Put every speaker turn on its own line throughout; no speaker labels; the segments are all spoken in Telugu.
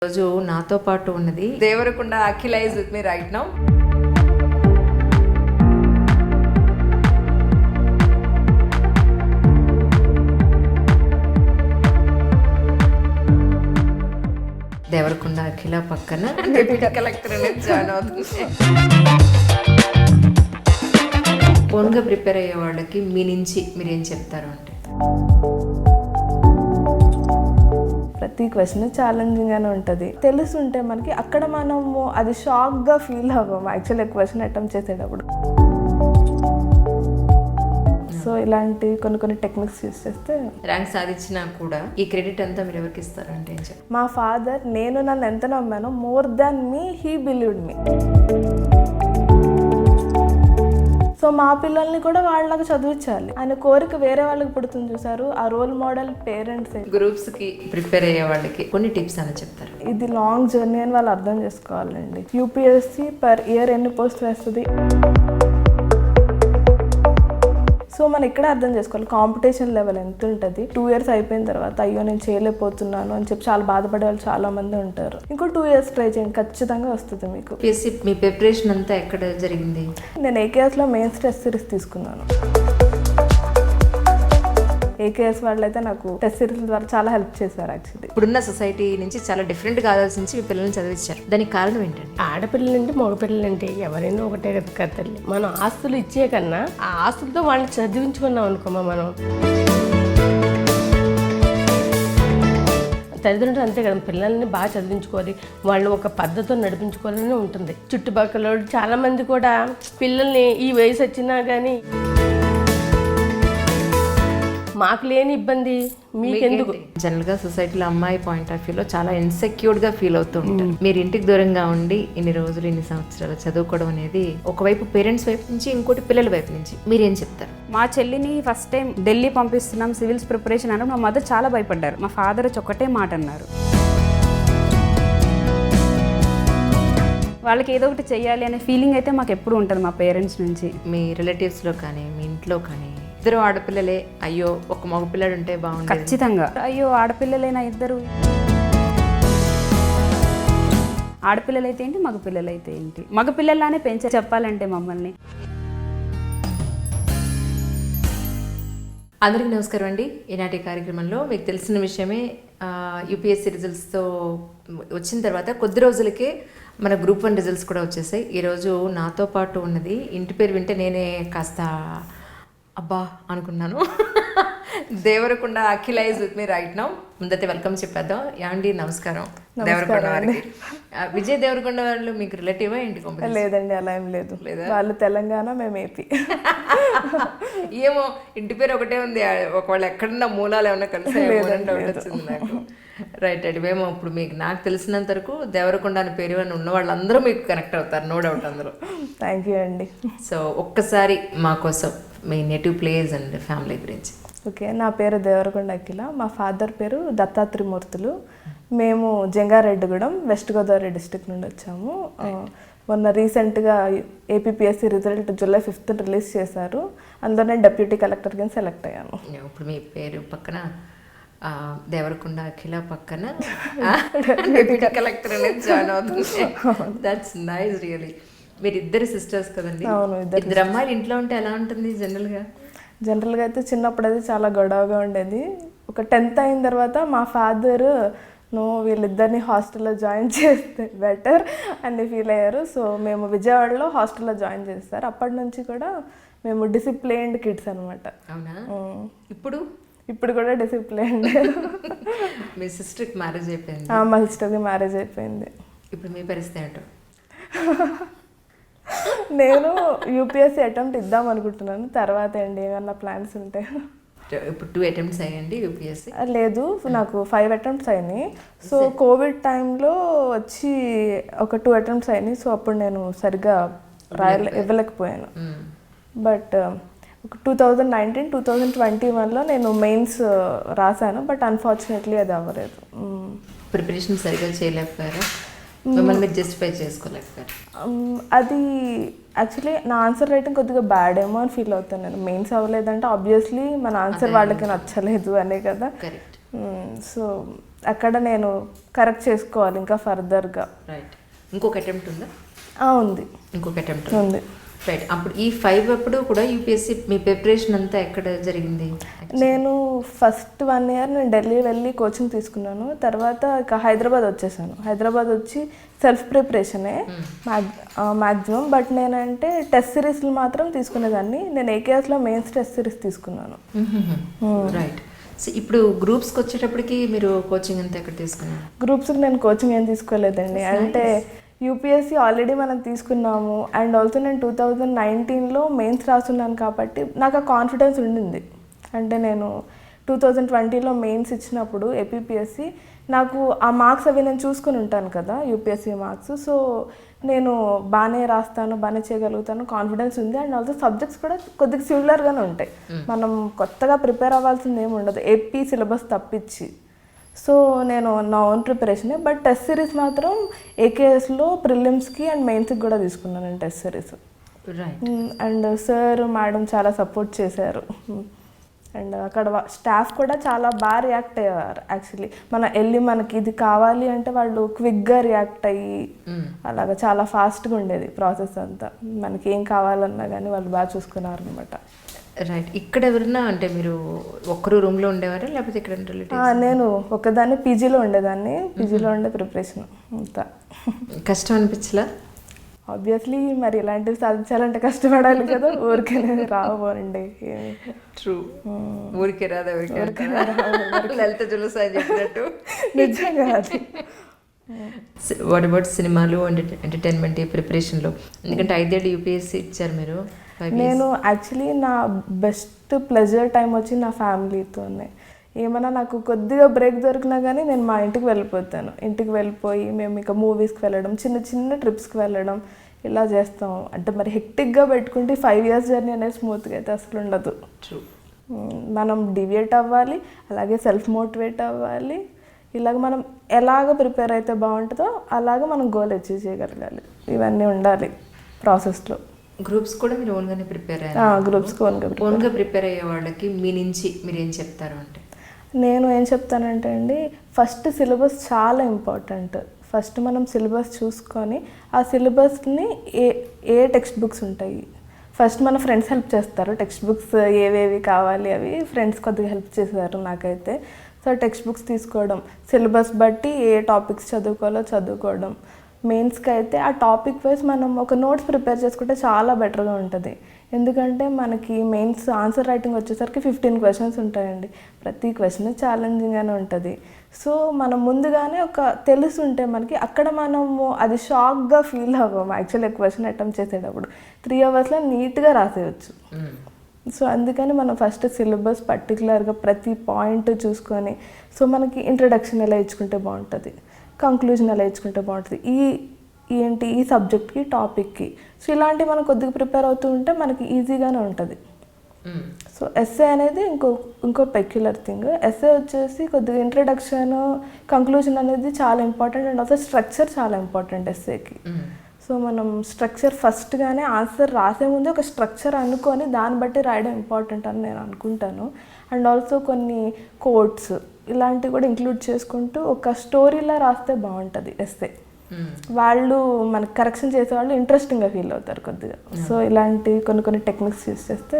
రోజు నాతో పాటు ఉన్నది Devarakonda Akhila is with me right now. Devarakonda Akhila పక్కన డిప్యూటీ కలెక్టర్ అనేది జాయిన్ అవుతుంది. ఓన్గా ప్రిపేర్ అయ్యే వాళ్ళకి మీ నుంచి మీరేం చెప్తారు అంటే?
ప్రతి క్వశ్చన్ ఛాలెంజింగ్గానే ఉంటుంది. తెలుసుంటే మనకి అక్కడ మనము అది షాక్గా ఫీల్ అవ్వము యాక్చువల్లీ క్వశ్చన్ అటెంప్ట్ చేసేటప్పుడు. సో ఇలాంటి కొన్ని టెక్నిక్స్ యూస్ చేస్తే
ర్యాంక్ సాధించినా కూడా ఈ క్రెడిట్ అంతా మీరు ఎవరికి ఇస్తారు అంటే ఏం చెప్తారు?
మా ఫాదర్ నేను నన్ను ఎంత నమ్మానో more than me he believed me. So మా పిల్లల్ని కూడా వాళ్ళకి చదివించాలి ఆయన కోరిక వేరే వాళ్ళకి పుడుతుంది చూసారు. ఆ రోల్ మోడల్ పేరెంట్స్.
గ్రూప్స్ కి ప్రిపేర్ అయ్యే వాళ్ళకి కొన్ని టిప్స్ అని చెప్తారు.
ఇది లాంగ్ జర్నీ అని వాళ్ళు అర్థం చేసుకోవాలండి. యూపీఎస్సీ పర్ ఇయర్ ఎన్ని పోస్ట్ వేస్తుంది. సో మనం ఇక్కడే అర్థం చేసుకోవాలి కాంపిటీషన్ లెవెల్ ఎంత ఉంటుంది. 2 years అయిపోయిన తర్వాత అయ్యో నేను చేయలేకపోతున్నాను అని చెప్పి చాలా బాధపడే వాళ్ళు చాలా మంది ఉంటారు. ఇంకో 2 years ట్రై చేయండి, ఖచ్చితంగా వస్తుంది మీకు.
మీ ప్రిపరేషన్ అంతా ఎక్కడ జరిగింది?
నేను ఏకేఎస్లో మెయిన్స్ టెస్ట్ సిరీస్ తీసుకున్నాను. ఏకేఎస్ వాళ్ళైతే నాకు టెస్ట్ సిరీస్ ద్వారా చాలా హెల్ప్ చేశారు. యాక్చువల్లీ
ఇప్పుడున్న సొసైటీ నుంచి చాలా డిఫరెంట్గా ఆలోచించి మీ పిల్లల్ని చదివించారు. దానికి కారణం ఏంటంటే
ఆడపిల్లలంటే మగపిల్లలంటే ఎవరైనా ఒకటే కదా తల్లి. మనం ఆస్తులు ఇచ్చే కన్నా ఆ ఆస్తులతో వాళ్ళని చదివించుకున్నాం అనుకోమా మనం. తల్లిదండ్రులు అంతే కదా, పిల్లల్ని బాగా చదివించుకోవాలి, వాళ్ళు ఒక పద్ధతితో నడిపించుకోవాలని ఉంటుంది. చుట్టుపక్కల చాలా మంది కూడా పిల్లల్ని ఈ వయసు వచ్చినా కానీ మాకు లేని ఇబ్బంది మీకెందుకు.
జనరల్ గా సొసైటీలో అమ్మాయి పాయింట్ ఆఫ్ వ్యూలో చాలా ఇన్సెక్యూర్డ్ గా ఫీల్ అవుతూ ఉంటారు. మీరు ఇంటికి దూరంగా ఉండి ఇన్ని రోజులు ఇన్ని సంవత్సరాలు చదువుకోవడం అనేది ఒకవైపు పేరెంట్స్ వైపు నుంచి, ఇంకోటి పిల్లల వైపు నుంచి మీరేం చెప్తారు?
మా చెల్లిని ఫస్ట్ టైం ఢిల్లీ పంపిస్తున్నాం సివిల్స్ ప్రిపరేషన్ అని మా మదర్ చాలా భయపడ్డారు. మా ఫాదర్ వచ్చి ఒకటే మాట అన్నారు, వాళ్ళకి ఏదో ఒకటి చెయ్యాలి అనే ఫీలింగ్ అయితే మాకు ఎప్పుడు ఉంటుంది మా పేరెంట్స్ నుంచి.
మీ రిలేటివ్స్లో కానీ మీ ఇంట్లో కానీ ఇద్దరు ఆడపిల్లలే, అయ్యో ఒక మగపిల్లడు ఉంటే బాగుంది.
ఖచ్చితంగా అయ్యో ఆడపిల్లలైనా ఇద్దరు, ఆడపిల్లలైతే ఏంటి మగపిల్లలైతే ఏంటి, మగపిల్లలానే చెప్పాలంటే మమ్మల్ని.
అందరికీ నమస్కారం అండి. ఈనాటి కార్యక్రమంలో మీకు తెలిసిన విషయమే, యూపీఎస్సీ రిజల్ట్స్తో వచ్చిన తర్వాత కొద్ది రోజులకే మన గ్రూప్ 1 రిజల్ట్స్ కూడా వచ్చేసాయి. ఈరోజు నాతో పాటు ఉన్నది, ఇంటి పేరు వింటే నేనే కాస్త అబ్బా అనుకున్నాను, Devarakonda Akhila is with me right now. ముందైతే వెల్కమ్ చెప్పేద్దాం. యాండి నమస్కారం. దేవరకొండ వారికి విజయ్ దేవరకొండ వాళ్ళు మీకు రిలేటివా ఏంటి?
లేదండి, అలా ఏం లేదు. వాళ్ళు తెలంగాణ, మేము ఏపీ.
ఏమో ఇంటి పేరు ఒకటే ఉంది, ఒకవేళ ఎక్కడన్నా మూలాలు ఏమన్నా కలిసి వచ్చింది నాకు. రైట్ అండి. మేము ఇప్పుడు మీకు నాకు తెలిసినంత వరకు దేవరకొండ అని పేరు అని ఉన్న వాళ్ళందరూ మీకు కనెక్ట్ అవుతారు, నో డౌట్ అందులో.
థ్యాంక్ యూ అండి.
సో ఒక్కసారి మా కోసం మీ నేటివ్ ప్లేస్ అండ్ ఫ్యామిలీ గురించి.
ఓకే, నా పేరు దేవరకొండ అఖిల. మా ఫాదర్ పేరు దత్తాత్రిమూర్తులు. మేము జంగారెడ్డిగూడెం, వెస్ట్ గోదావరి డిస్ట్రిక్ట్ నుండి వచ్చాము. మొన్న రీసెంట్గా APPSC result July 5th release చేశారు. అందులో నేను డెప్యూటీ కలెక్టర్ కింద సెలెక్ట్ అయ్యాను.
ఇప్పుడు మీ పేరు పక్కన దేవరకొండ అఖిల పక్కన డెప్యూటీ కలెక్టర్ అనేది జాయిన్ అవుతుంది. That's nice really. మీరు ఇద్దరు సిస్టర్స్ కదండి?
అవును,
ఇద్దరు అమ్మాయిలు ఇంట్లో ఉంటే ఎలా ఉంటుంది
జనరల్గా అయితే చిన్నప్పుడు అయితే చాలా గొడవగా ఉండేది. ఒక 10th అయిన తర్వాత మా ఫాదర్ వీళ్ళిద్దరిని హాస్టల్లో జాయిన్ చేస్తే బెటర్ అని ఫీల్ అయ్యారు. సో మేము విజయవాడలో హాస్టల్లో జాయిన్ చేస్తారు. అప్పటి నుంచి కూడా మేము డిసిప్లైన్డ్ కిడ్స్ అనమాట.
అవునా? ఇప్పుడు
కూడా డిసిప్లైన్డ్.
మీ సిస్టర్కి మ్యారేజ్ అయిపోయింది?
మా సిస్టర్కి మ్యారేజ్ అయిపోయింది.
ఇప్పుడు మీ పరిస్థితి ఏంటో?
నేను యూపీఎస్సీ అటెంప్ట్ ఇద్దాం అనుకుంటున్నాను. తర్వాత అండి ఏమన్నా ప్లాన్స్ ఉంటాయి.
ఇప్పుడు 2 attempts అయ్యండి యూపీఎస్సీ?
లేదు, నాకు 5 attempts అయినాయి. సో కోవిడ్ టైంలో వచ్చి ఒక 2 attempts అయినాయి. సో అప్పుడు నేను సరిగ్గా ఇవ్వలేకపోయాను. బట్ 2019, 2021లో నేను మెయిన్స్ రాశాను. బట్ అన్ఫార్చునేట్లీ అది అవ్వలేదు.
ప్రిపరేషన్ సరిగ్గా చేయలేకపోయారా? మిమ్మల్ని మీరు జస్టిఫై చేసుకోలేకపోయారు?
అది యాక్చువల్లీ నా ఆన్సర్ రైటింగ్ కొద్దిగా బ్యాడ్ ఏమో అని ఫీల్ అవుతాను నేను. మెయిన్స్ అవ్వలేదంటే ఆబ్వియస్లీ మన ఆన్సర్ వాళ్ళకి నచ్చలేదు అనే కదా. సో అక్కడ నేను కరెక్ట్ చేసుకోవాలి ఇంకా ఫర్దర్గా.
రైట్. ఇంకొక అటెంప్ట్ ఉందా?
ఉంది.
ఇంకొక అటెంప్ట్
ఉంది.
రైట్. అప్పుడు ఈ 5 అప్పుడు కూడా యూపీఎస్సీ మీ ప్రిపరేషన్ అంతా ఎక్కడ జరిగింది?
నేను ఫస్ట్ 1 year నేను ఢిల్లీ వెళ్ళి కోచింగ్ తీసుకున్నాను. తర్వాత ఇక హైదరాబాద్ వచ్చేసాను. హైదరాబాద్ వచ్చి సెల్ఫ్ ప్రిపరేషనే మ్యాక్సిమం. బట్ నేనంటే టెస్ట్ సిరీస్లు మాత్రం తీసుకునేదాన్ని. నేను ఏకేఎస్లో మెయిన్స్ టెస్ట్ సిరీస్ తీసుకున్నాను.
రైట్. సో ఇప్పుడు గ్రూప్స్కి వచ్చేటప్పటికి మీరు కోచింగ్ అంతా ఎక్కడ తీసుకున్నారు?
గ్రూప్స్కి నేను కోచింగ్ ఏం తీసుకోలేదండి. అంటే యూపీఎస్సీ ఆల్రెడీ మనం తీసుకున్నాము. అండ్ ఆల్సో నేను 2019లో మెయిన్స్ రాస్తున్నాను కాబట్టి నాకు ఆ కాన్ఫిడెన్స్ ఉండింది. అంటే నేను 2020లో మెయిన్స్ ఇచ్చినప్పుడు ఏపీపీఎస్సీ నాకు ఆ మార్క్స్ అవి నేను చూసుకొని ఉంటాను కదా, యూపీఎస్సీ మార్క్స్. సో నేను బాగానే రాస్తాను, బాగానే చేయగలుగుతాను, కాన్ఫిడెన్స్ ఉంది. అండ్ ఆల్సో సబ్జెక్ట్స్ కూడా కొద్దిగా సిమిలర్గానే ఉంటాయి. మనం కొత్తగా ప్రిపేర్ అవ్వాల్సింది ఏమి ఉండదు ఏపీ సిలబస్ తప్పించి. సో నేను నా ఓన్ ప్రిపరేషనే. బట్ టెస్ట్ సిరీస్ మాత్రం ఏకేఎస్లో ప్రిలిమ్స్కి అండ్ మెయిన్స్కి కూడా తీసుకున్నాను నేను test series. And sir madam చాలా సపోర్ట్ చేశారు. అండ్ అక్కడ స్టాఫ్ కూడా చాలా బాగా రియాక్ట్ అయ్యారు. యాక్చువల్లీ మనకి ఇది కావాలి అంటే వాళ్ళు క్విక్గా రియాక్ట్ అయ్యి అలాగా చాలా ఫాస్ట్గా ఉండేది ప్రాసెస్ అంతా. మనకి ఏం కావాలన్నా కానీ వాళ్ళు బాగా చూసుకున్నారు అనమాట.
రైట్. ఇక్కడ ఎవరన్నా అంటే మీరు ఒక్కరు రూమ్లో ఉండేవారా లేకపోతే ఇక్కడ
నేను ఒకదాన్ని పీజీలో ఉండేదాన్ని. పీజీలో ఉండే ప్రిపరేషన్ అంతా.
కష్టం అనిపించలా?
ఆబ్వియస్లీ మరి ఇలాంటివి సాధించాలంటే కష్టపడాలి కదా, ఊరికే రావండి.
ట్రూ. ఊరికే రాదా? లలిత జులుస అని చెప్పినట్టు
నిజంగా అది.
వాట్ అబౌట్ సినిమాలు అండ్ ఎంటర్టైన్మెంట్ ప్రిపరేషన్లో? ఎందుకంటే 5 ఏళ్ళు యూపీఎస్సీ ఇచ్చారు మీరు.
నేను యాక్చువల్లీ నా బెస్ట్ ప్లెజర్ టైం వచ్చి నా ఫ్యామిలీతోనే. ఏమన్నా నాకు కొద్దిగా బ్రేక్ దొరికినా కానీ నేను మా ఇంటికి వెళ్ళిపోతాను. ఇంటికి వెళ్ళిపోయి మేము ఇక మూవీస్కి వెళ్ళడం, చిన్న చిన్న ట్రిప్స్కి వెళ్ళడం ఇలా చేస్తాం. అంటే మరి హెక్టిక్గా పెట్టుకుంటే 5 years జర్నీ అనేది స్మూత్గా అయితే అసలు ఉండదు. మనం డివియేట్ అవ్వాలి, అలాగే సెల్ఫ్ మోటివేట్ అవ్వాలి. ఇలాగ మనం ఎలాగ ప్రిపేర్ అయితే బాగుంటుందో అలాగ మనం గోల్ అచీవ్ చేయగలగాలి. ఇవన్నీ ఉండాలి ప్రాసెస్లో.
గ్రూప్స్ కూడా మీరు ఓన్గానే ప్రిపేర్ అయ్యారు?
గ్రూప్స్కి
ఓన్గా ప్రిపేర్ అయ్యే వాళ్ళకి మీ నుంచి మీరు ఏం చెప్తారు అంటే?
నేను ఏం చెప్తానంటే అండి, ఫస్ట్ సిలబస్ చాలా ఇంపార్టెంట్. ఫస్ట్ మనం సిలబస్ చూసుకొని ఆ సిలబస్ని ఏ టెక్స్ట్ బుక్స్ ఉంటాయి, ఫస్ట్ మన ఫ్రెండ్స్ హెల్ప్ చేస్తారు. టెక్స్ట్ బుక్స్ ఏవేవి కావాలి అవి ఫ్రెండ్స్ కొద్దిగా హెల్ప్ చేశారు నాకైతే. సో టెక్స్ట్ బుక్స్ తీసుకోవడం, సిలబస్ బట్టి ఏ టాపిక్స్ చదువుకోవాలో చదువుకోవడం. మెయిన్స్కి అయితే ఆ టాపిక్ వైజ్ మనం ఒక నోట్స్ ప్రిపేర్ చేసుకుంటే చాలా బెటర్గా ఉంటుంది. ఎందుకంటే మనకి మెయిన్స్ ఆన్సర్ రైటింగ్ వచ్చేసరికి 15 questions ఉంటాయండి. ప్రతి క్వశ్చన్ ఛాలెంజింగ్గానే ఉంటుంది. సో మనం ముందుగానే ఒక తెలుసుంటే మనకి అక్కడ మనము అది షాక్గా ఫీల్ అవ్వము. యాక్చువల్లీ క్వశ్చన్ అటెంప్ట్ చేసేటప్పుడు 3 hours నీట్గా రాసేయచ్చు. సో అందుకని మనం ఫస్ట్ సిలబస్ పర్టికులర్గా ప్రతి పాయింట్ చూసుకొని, సో మనకి ఇంట్రడక్షన్ ఎలా ఇచ్చుకుంటే బాగుంటుంది, కంక్లూజన్ ఎలా ఇచ్చుకుంటే బాగుంటుంది, ఈ సబ్జెక్ట్కి టాపిక్కి. సో ఇలాంటివి మనం కొద్దిగా ప్రిపేర్ అవుతూ ఉంటే మనకి ఈజీగానే ఉంటుంది. సో ఎస్ఏ అనేది ఇంకో పెక్యులర్ థింగ్. ఎస్ఏ వచ్చేసి కొద్దిగా ఇంట్రడక్షన్, కంక్లూజన్ అనేది చాలా ఇంపార్టెంట్. అండ్ ఆల్సో స్ట్రక్చర్ చాలా ఇంపార్టెంట్ ఎస్ఏకి. సో మనం స్ట్రక్చర్ ఫస్ట్గానే ఆన్సర్ రాసే ముందే ఒక స్ట్రక్చర్ అనుకొని దాన్ని బట్టి రాయడం ఇంపార్టెంట్ అని నేను అనుకుంటాను. అండ్ ఆల్సో కొన్ని కోట్స్ ఇలాంటివి కూడా ఇంక్లూడ్ చేసుకుంటూ ఒక స్టోరీలా రాస్తే బాగుంటుంది ఎస్ఏ. వాళ్ళు మనకు కరెక్షన్ చేసే వాళ్ళు ఇంట్రెస్టింగ్గా ఫీల్ అవుతారు కొద్దిగా. సో ఇలాంటి కొన్ని టెక్నిక్స్ యూస్ చేస్తే.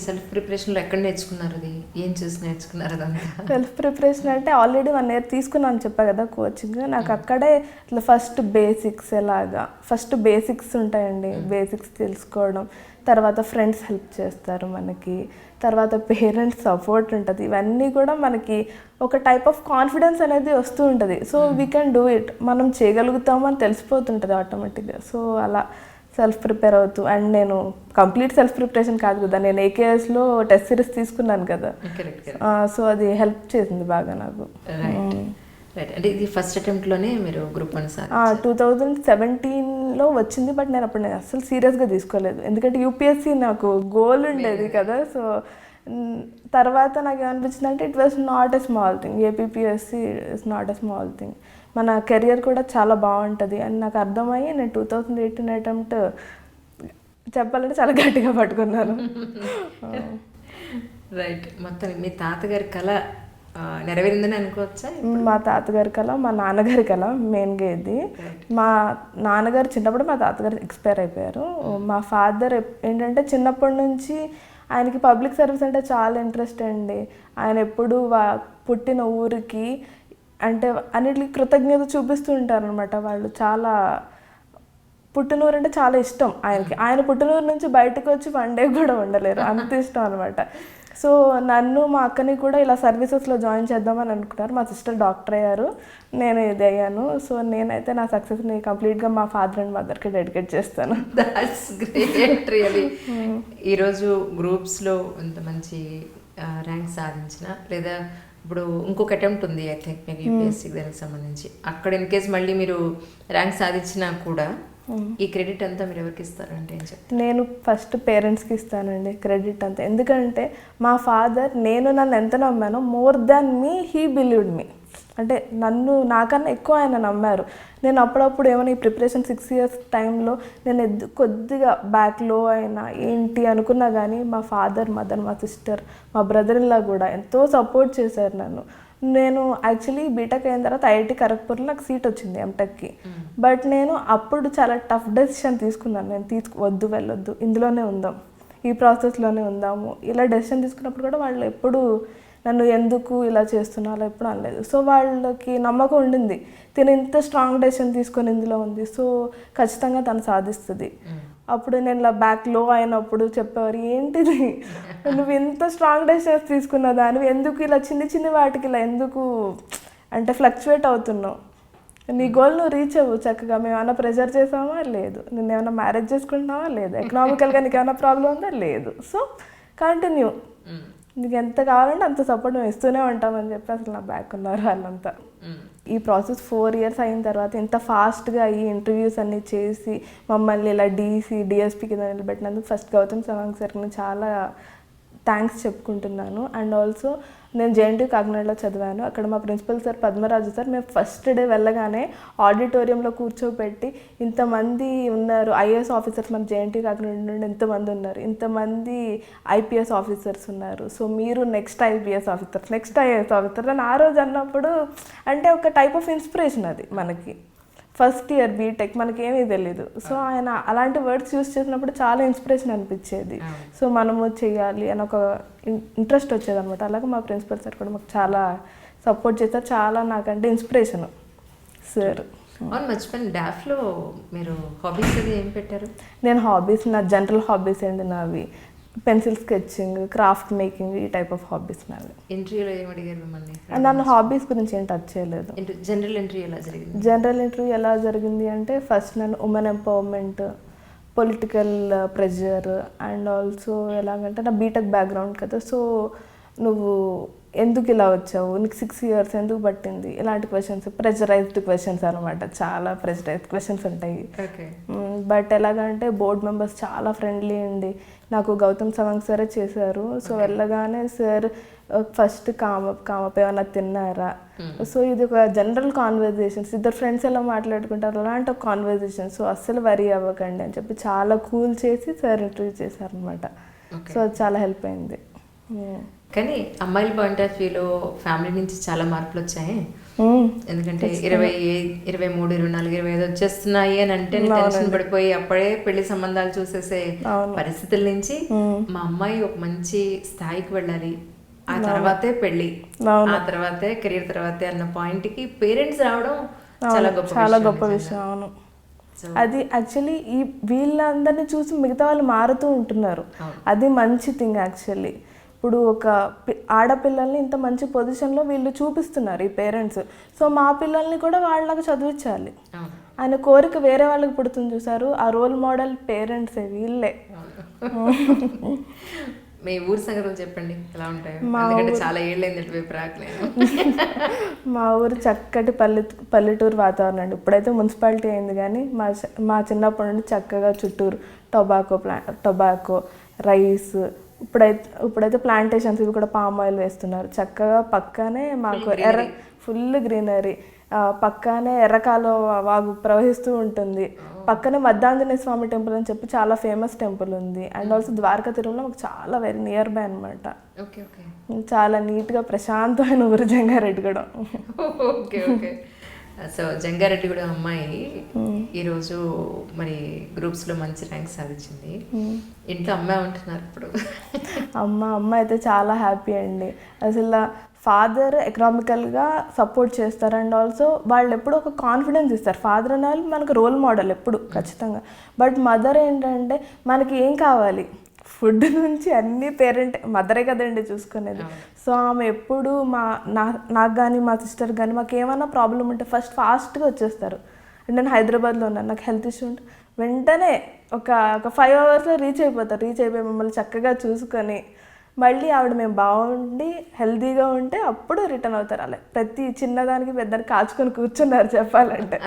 సెల్ఫ్ ప్రిపరేషన్లో ఎక్కడ నేర్చుకున్నారు? అది ఏం చూసి నేర్చుకున్నారు? అదంతా
సెల్ఫ్ ప్రిపరేషన్ అంటే ఆల్రెడీ 1 year తీసుకున్నాను చెప్పా కదా కోచింగ్. నాకు అక్కడే ఇట్లా ఫస్ట్ బేసిక్స్ ఉంటాయండి. బేసిక్స్ తెలుసుకోవడం, తర్వాత ఫ్రెండ్స్ హెల్ప్ చేస్తారు మనకి, తర్వాత పేరెంట్స్ సపోర్ట్ ఉంటుంది. ఇవన్నీ కూడా మనకి ఒక టైప్ ఆఫ్ కాన్ఫిడెన్స్ అనేది వస్తూ ఉంటుంది. So we can do it, మనం చేయగలుగుతామని తెలిసిపోతుంటుంది ఆటోమేటిక్గా. సో అలా సెల్ఫ్ ప్రిపేర్ అవుతూ. అండ్ నేను కంప్లీట్ సెల్ఫ్ ప్రిపరేషన్ కాదు కదా, నేను ఏకేఎస్లో టెస్ట్ సిరీస్ తీసుకున్నాను కదా, సో అది హెల్ప్ చేసింది బాగా నాకు.
అంటే ఇది ఫస్ట్ అటెంప్ట్లోనే మీరు గ్రూప్ 1
2017లో వచ్చింది. బట్ నేను అప్పుడు అసలు సీరియస్గా తీసుకోలేదు, ఎందుకంటే యూపీఎస్సీ నాకు గోల్ ఉండేది కదా. సో తర్వాత నాకు ఏమనిపించింది అంటే it was not a small thing. APPSC is not a small thing. మన కెరియర్ కూడా చాలా బాగుంటుంది అని నాకు అర్థమయ్యి నేను 2018 అటెంప్ట్ చెప్పాలంటే చాలా గట్టిగా పట్టుకున్నాను.
రైట్. మొత్తం మీ తాతగారి కళ నెరవేరిందని అనుకోవచ్చా?
మా తాతగారి కళ, మా నాన్నగారి కళ మెయిన్గా ఇది. మా నాన్నగారు చిన్నప్పుడు మా తాతగారు ఎక్స్పైర్ అయిపోయారు. మా ఫాదర్ ఏంటంటే చిన్నప్పటి నుంచి ఆయనకి పబ్లిక్ సర్వీస్ అంటే చాలా ఇంట్రెస్ట్ అండి. ఆయన ఎప్పుడు పుట్టిన ఊరికి అంటే అన్నిటికీ కృతజ్ఞత చూపిస్తూ ఉంటారనమాట. వాళ్ళు చాలా పుట్టినూరు అంటే చాలా ఇష్టం ఆయనకి. ఆయన పుట్టినూరు నుంచి బయటకు వచ్చి వన్ డే కూడా ఉండలేరు, అంత ఇష్టం అనమాట. సో నన్ను మా అక్కని కూడా ఇలా సర్వీసెస్లో జాయిన్ చేద్దామని అనుకున్నారు. మా సిస్టర్ డాక్టర్ అయ్యారు, నేను ఇది అయ్యాను. సో నేనైతే నా సక్సెస్ని కంప్లీట్గా మా ఫాదర్ అండ్ మదర్కి డెడికేట్ చేస్తాను.
That's great really. ఈరోజు గ్రూప్స్లో ఇంత మంచి ర్యాంక్ సాధించిన, లేదా ఇప్పుడు ఇంకొక అటెంప్ట్ ఉంది ఐ థింక్ మీకు యూపీఎస్సీ దానికి సంబంధించి, అక్కడ ఇన్ కేస్ మళ్ళీ మీరు ర్యాంక్ సాధించినా కూడా ఈ క్రెడిట్ అంతా మీరు ఎవరికి ఇస్తారంటే ఏం చెప్తారు?
నేను ఫస్ట్ పేరెంట్స్కి ఇస్తానండి క్రెడిట్ అంతా. ఎందుకంటే మా ఫాదర్ నన్ను ఎంత నమ్మానో more than me he believed me. అంటే నాకన్నా ఎక్కువ ఆయన నమ్మారు. నేను అప్పుడప్పుడు ఏమైనా ఈ ప్రిపరేషన్ 6 years టైంలో నేను కొద్దిగా బ్యాక్లో అయినా ఏంటి అనుకున్నా కానీ మా ఫాదర్, మదర్, మా సిస్టర్, మా బ్రదర్ ఇన్లా కూడా ఎంతో సపోర్ట్ చేశారు నన్ను. నేను యాక్చువల్లీ బీటెక్ అయిన తర్వాత ఐఐటి ఖరగ్పూర్లో నాకు సీట్ వచ్చింది ఎంటెక్కి. బట్ నేను అప్పుడు చాలా టఫ్ డెసిషన్ తీసుకున్నాను. నేను వెళ్ళొద్దు, ఇందులోనే ఉందాం, ఈ ప్రాసెస్లోనే ఉందాము, ఇలా డెసిషన్ తీసుకున్నప్పుడు కూడా వాళ్ళు ఎప్పుడు నన్ను ఎందుకు ఇలా చేస్తున్నా అలా ఎప్పుడు అనలేదు. సో వాళ్ళకి నమ్మకం ఉండింది, తిను ఇంత స్ట్రాంగ్ డెసిషన్ తీసుకొని ఇందులో ఉంది, సో ఖచ్చితంగా తను సాధిస్తుంది. అప్పుడు నేను ఇలా బ్యాక్లో అయినప్పుడు చెప్పేవారు, ఏంటిది నువ్వు ఇంత స్ట్రాంగ్ డెసిషన్స్ తీసుకున్న దానివి ఎందుకు ఇలా చిన్న వాటికి ఇలా ఎందుకు అంటే ఫ్లక్చువేట్ అవుతున్నావు, నీ గోల్ నువ్వు రీచ్ అవ్వు చక్కగా. మేము ఏమైనా ప్రెజర్ చేసామా? లేదు. నేను ఏమైనా మ్యారేజ్ చేసుకుంటున్నావా? లేదు. ఎకనామికల్గా నీకు ఏమైనా ప్రాబ్లం ఉందా? లేదు. సో కంటిన్యూ, నీకు ఎంత కావాలంటే అంత సపోర్ట్ మేము ఇస్తూనే ఉంటామని చెప్పి అసలు నా బ్యాక్ ఉన్నారు వాళ్ళంతా. ఈ ప్రాసెస్ 4 years అయిన తర్వాత ఇంత ఫాస్ట్గా ఈ ఇంటర్వ్యూస్ అన్నీ చేసి మమ్మల్ని ఇలా డిఎస్పీ కింద నిలబెట్టినందుకు ఫస్ట్ గౌతమ్ సవాంగ్ సార్ని చాలా థ్యాంక్స్ చెప్పుకుంటున్నాను. అండ్ ఆల్సో నేను జేఎన్టీ కాకినాడలో చదివాను. అక్కడ మా ప్రిన్సిపల్ సార్ పద్మరాజు సార్ మేము ఫస్ట్ డే వెళ్ళగానే ఆడిటోరియంలో కూర్చోబెట్టి, ఇంతమంది ఉన్నారు ఐఏఎస్ ఆఫీసర్స్ మన జేఎన్టీ కాకినాడ నుండి ఇంతమంది ఉన్నారు, ఇంతమంది ఐపీఎస్ ఆఫీసర్స్ ఉన్నారు, సో మీరు next IPS officers, next IAS officer అని ఆ రోజు అన్నప్పుడు అంటే ఒక టైప్ ఆఫ్ ఇన్స్పిరేషన్ అది మనకి. ఫస్ట్ ఇయర్ బీటెక్ మనకేమీ తెలీదు. సో ఆయన అలాంటి వర్డ్స్ యూస్ చేసినప్పుడు చాలా ఇన్స్పిరేషన్ అనిపించేది. సో మనము చెయ్యాలి అని ఒక ఇంట్రెస్ట్ వచ్చేది అనమాట. అలాగే మా ప్రిన్సిపల్ సార్ కూడా మాకు చాలా సపోర్ట్ చేస్తారు. చాలా నాకంటే ఇన్స్పిరేషన్ సార్.
అవును, మర్చిపోయిన డాఫ్లో మీరు హాబీస్ అది ఏం పెట్టారు?
నేను నా జనరల్ హాబీస్ అండి నావి పెన్సిల్ స్కెచింగ్, క్రాఫ్ట్ మేకింగ్, ఈ టైప్ ఆఫ్ హాబీస్ నావి.
ఇంటర్వ్యూలో ఏం అడిగారు మిమ్మల్ని?
నన్ను హాబీస్ గురించి ఏం టచ్ చేయలేదు.
జనరల్ ఇంటర్వ్యూ ఎలా జరిగింది?
జనరల్ ఇంటర్వ్యూ ఎలా జరిగింది అంటే ఫస్ట్ నేను women empowerment, political pressure and also ఎలాగంటే నా బీటెక్ బ్యాక్గ్రౌండ్ కదా, సో నువ్వు ఎందుకు ఇలా వచ్చావు, నీకు 6 years ఎందుకు పట్టింది, ఇలాంటి క్వశ్చన్స్, ప్రెషరైజ్డ్ క్వశ్చన్స్ అనమాట. చాలా ప్రెషరైజ్డ్ క్వశ్చన్స్ ఉంటాయి. బట్ ఎలాగంటే బోర్డ్ మెంబర్స్ చాలా ఫ్రెండ్లీ అండి. నాకు గౌతమ్ సవాంగ్ సారే చేశారు. సో వెళ్ళగానే సార్ ఫస్ట్ కామప్ ఏమన్నా తిన్నారా, సో ఇది ఒక జనరల్ కాన్వర్జేషన్స్, ఇద్దరు ఫ్రెండ్స్ ఎలా మాట్లాడుకుంటారు అలాంటి ఒక కాన్వర్జేషన్, సో అస్సలు వరీ అవ్వకండి అని చెప్పి చాలా కూల్ చేసి సార్ ఇంటర్వ్యూ చేశారనమాట. సో అది చాలా హెల్ప్ అయింది.
కానీ అమ్మాయిల పాయింట్ ఆఫ్ వ్యూలో ఫ్యామిలీ నుంచి చాలా మార్పులు వచ్చాయి. ఎందుకంటే 23, 24, 25 వచ్చేస్తున్నాయి అని అంటే టెన్షన్ పడిపోయి అప్పుడే పెళ్లి సంబంధాలు చూసేసే పరిస్థితుల నుంచి మా అమ్మాయి ఒక మంచి స్థాయికి వెళ్ళాలి, ఆ తర్వాతే పెళ్లి, ఆ తర్వాతే కెరీర్ తర్వాతే అన్న పాయింట్ కి పేరెంట్స్ రావడం చాలా గొప్ప విషయం.
అవును, అది యాక్చువల్లీ ఈ వీళ్ళందరినీ చూసి మిగతా వాళ్ళు మారుతూ ఉంటున్నారు. అది మంచి థింగ్ యాక్చువల్లీ. ఇప్పుడు ఒక ఆడపిల్లల్ని ఇంత మంచి పొజిషన్లో వీళ్ళు చూపిస్తున్నారు ఈ పేరెంట్స్. సో మా పిల్లల్ని కూడా వాళ్ళకి చదివించాలి ఆయన కోరిక వేరే వాళ్ళకి పుడుతుంది చూసారు. ఆ రోల్ మోడల్ పేరెంట్సే వీళ్ళే.
మీ ఊరు సంగతులు చెప్పండి, ఎలా ఉంటాయి? ఎందుకంటే చాలా ఏళ్ళైంది వైపు రాకలేదు.
మా ఊరు చక్కటి పల్లెటూరు వాతావరణం అండి. ఇప్పుడైతే మున్సిపాలిటీ అయింది, కానీ మా చిన్నప్పటి నుండి చక్కగా చుట్టూరు టొబాకో, రైస్, ఇప్పుడైతే ప్లాంటేషన్స్, ఇవి కూడా పామ్ ఆయిల్ వేస్తున్నారు చక్కగా. పక్కనే మాకు ఫుల్ గ్రీనరీ, పక్కనే ఎర్రకాలో వాగు ప్రవహిస్తూ ఉంటుంది. పక్కనే మద్దాంజనేయ స్వామి టెంపుల్ అని చెప్పి చాలా ఫేమస్ టెంపుల్ ఉంది. అండ్ ఆల్సో ద్వారకా తిరుమల మాకు చాలా వెరీ నియర్ బై అనమాట.
ఓకే ఓకే
చాలా నీట్గా ప్రశాంతమైన ఊరు Jangareddygudem.
Okay okay. So Jangareddygudem అమ్మాయి ఈరోజు మరి గ్రూప్స్లో మంచి ర్యాంక్ సాధించింది. ఇంట్లో అమ్మాయి ఉంటున్నారు ఇప్పుడు.
అమ్మ అయితే చాలా హ్యాపీ అండి. అసలు ఫాదర్ ఎకనామికల్గా సపోర్ట్ చేస్తారు. అండ్ ఆల్సో వాళ్ళు ఎప్పుడు ఒక కాన్ఫిడెన్స్ ఇస్తారు. ఫాదర్ అనే వాళ్ళు మనకు రోల్ మోడల్ ఎప్పుడు ఖచ్చితంగా. బట్ మదర్ ఏంటంటే మనకి ఏం కావాలి, ఫుడ్ నుంచి అన్ని మదరే కదండి చూసుకునేది. సో ఆమె ఎప్పుడు నాకు కానీ మా సిస్టర్ కానీ మాకు ఏమైనా ప్రాబ్లం ఉంటే ఫాస్ట్గా వచ్చేస్తారు. అంటే నేను హైదరాబాద్లో ఉన్నాను, నాకు హెల్త్ ఇష్యూ ఉంటే వెంటనే ఒక 5 hours రీచ్ అయిపోతారు. రీచ్ అయిపోయి మమ్మల్ని చక్కగా చూసుకొని మళ్ళీ ఆవిడ మేము బాగుండి హెల్తీగా ఉంటే అప్పుడు రిటర్న్ అవుతారు. అలా ప్రతి చిన్నదానికి పెద్దదానికి కాచుకొని కూర్చున్నారు చెప్పాలంటే.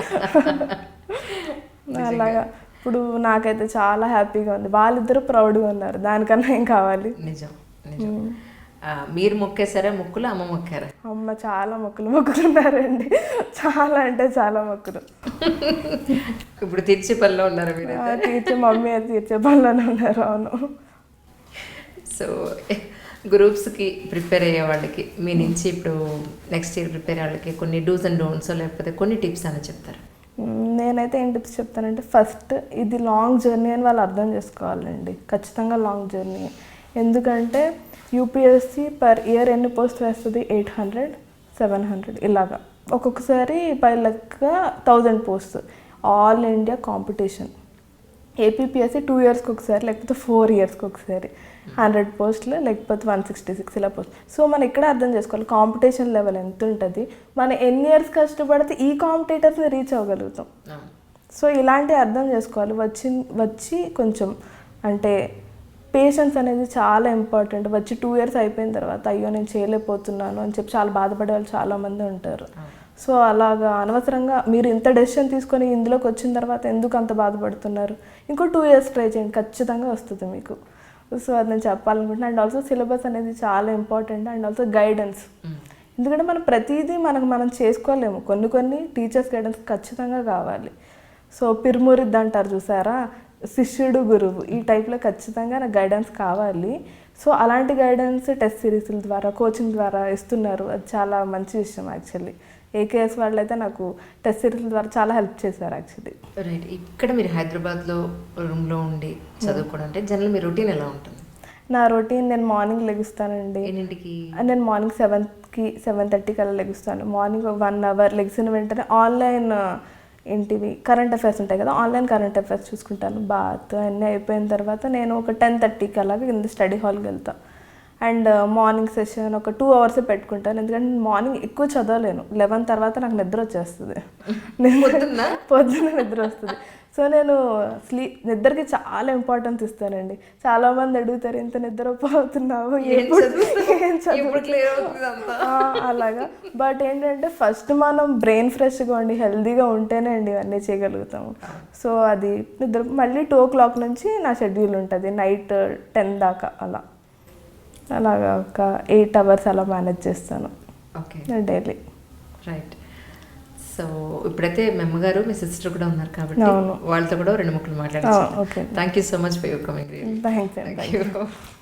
అలాగా ఇప్పుడు నాకైతే చాలా హ్యాపీగా ఉంది. వాళ్ళిద్దరూ ప్రౌడ్గా ఉన్నారు. దానికన్నా ఏం కావాలి.
నిజం నిజం. మీరు మొక్కేసారా మొక్కులు, అమ్మ మొక్కారా?
అమ్మ చాలా మొక్కులున్నారండి. చాలా అంటే చాలా మొక్కులు.
ఇప్పుడు తీర్చే పనిలో ఉన్నారు మీరు?
తీర్చే మమ్మీ అయితే తీర్చే పనిలోనే ఉన్నారు. అవును.
సో గ్రూప్స్కి ప్రిపేర్ అయ్యే వాళ్ళకి మీ నుంచి ఇప్పుడు నెక్స్ట్ ఇయర్ ప్రిపేర్ అయ్యే వాళ్ళకి కొన్ని డూస్ అండ్ డోంట్స్ లేకపోతే కొన్ని టిప్స్ అని చెప్తారు?
నేనైతే ఏం టిప్స్ చెప్తానంటే, ఫస్ట్ ఇది లాంగ్ జర్నీ అని వాళ్ళు అర్థం చేసుకోవాలండి. ఖచ్చితంగా లాంగ్ జర్నీ. ఎందుకంటే యూపీఎస్సీ పర్ ఇయర్ ఎన్ని పోస్ట్ వేస్తుంది? 800, 700 ఇలాగా. ఒక్కొక్కసారి 5,10,000 post. All India competition. APPSC 2 yearsకి ఒకసారి లేకపోతే 4 yearsకి ఒకసారి 100 పోస్టులు లేకపోతే 166 ఇలా పోస్ట్. సో మనం ఇక్కడ అర్థం చేసుకోవాలి కాంపిటీషన్ లెవెల్ ఎంత ఉంటుంది, మనం ఎన్ని ఇయర్స్ కష్టపడితే ఈ కాంపిటేటర్స్ని రీచ్ అవ్వగలుగుతాం. సో ఇలాంటివి అర్థం చేసుకోవాలి. వచ్చి కొంచెం అంటే పేషెన్స్ అనేది చాలా ఇంపార్టెంట్. వచ్చి 2 years అయిపోయిన తర్వాత అయ్యో నేను చేయలేకపోతున్నాను అని చెప్పి చాలా బాధపడే వాళ్ళు చాలామంది ఉంటారు. సో అలాగా అనవసరంగా మీరు ఇంత డెసిషన్ తీసుకొని ఇందులోకి వచ్చిన తర్వాత ఎందుకు అంత బాధపడుతున్నారు? ఇంకో 2 years ట్రై చేయండి, ఖచ్చితంగా వస్తుంది మీకు. సో అది నేను చెప్పాలనుకుంటున్నాను. అండ్ ఆల్సో సిలబస్ అనేది చాలా ఇంపార్టెంట్. And also guidance. ఎందుకంటే మనం ప్రతిదీ మనం చేసుకోలేము. కొన్ని టీచర్స్ గైడెన్స్ ఖచ్చితంగా కావాలి. సో పిరుమురిద్ది అంటారు చూసారా, శిష్యుడు గురువు, ఈ టైప్లో ఖచ్చితంగా నాకు గైడెన్స్ కావాలి. సో అలాంటి గైడెన్స్ టెస్ట్ సిరీస్ల ద్వారా కోచింగ్ ద్వారా ఇస్తున్నారు. అది చాలా మంచి విషయం యాక్చువల్లీ. ఏకేఎస్ వాళ్ళు అయితే నాకు టెస్ట్ సిరీస్ల ద్వారా చాలా హెల్ప్ చేశారు యాక్చువల్లీ.
రైట్. ఇక్కడ మీరు హైదరాబాద్లో రూమ్లో ఉండి చదువుకోవడం అంటే జనరల్ మీ రొటీన్ ఎలా ఉంటుంది?
నా రొటీన్, నేను మార్నింగ్ లెగుస్తానండి.
ఎన్నింటికి?
నేను మార్నింగ్ 7:30 అలా లెగుస్తాను. మార్నింగ్ 1 hour లెగిసిన వెంటనే ఆన్లైన్ ఏంటివి కరెంట్ అఫైర్స్ ఉంటాయి కదా, ఆన్లైన్ కరెంట్ అఫైర్స్ చూసుకుంటాను. బాత్ అన్నీ అయిపోయిన తర్వాత నేను ఒక 10:30కి అలాగే కింద స్టడీ హాల్కి వెళ్తాను. అండ్ మార్నింగ్ సెషన్ ఒక 2 hours పెట్టుకుంటాను. ఎందుకంటే నేను మార్నింగ్ ఎక్కువ చదవలేను. 11 తర్వాత నాకు నిద్ర వచ్చేస్తుంది. పొద్దున్న నిద్ర వస్తుంది. సో నేను నిద్రకి చాలా ఇంపార్టెన్స్ ఇస్తానండి. చాలామంది అడుగుతారు ఇంత నిద్రపోతున్నావు అలాగా. బట్ ఏంటంటే ఫస్ట్ మనం బ్రెయిన్ ఫ్రెష్గా ఉండి హెల్తీగా ఉంటేనే అండి ఇవన్నీ చేయగలుగుతాము. సో అది నిద్ర మళ్ళీ 2 o'clock నుంచి నా షెడ్యూల్ ఉంటుంది, నైట్ 10 దాకా అలాగా ఒక 8 hours అలా మేనేజ్ చేస్తాను డైలీ.
రైట్. సో ఇప్పుడైతే మీ అమ్మగారు మీ సిస్టర్ కూడా ఉన్నారు కాబట్టి వాళ్ళతో కూడా 2 ముక్కలు మాట్లాడారు. Thank you so much for your coming.
Thanks.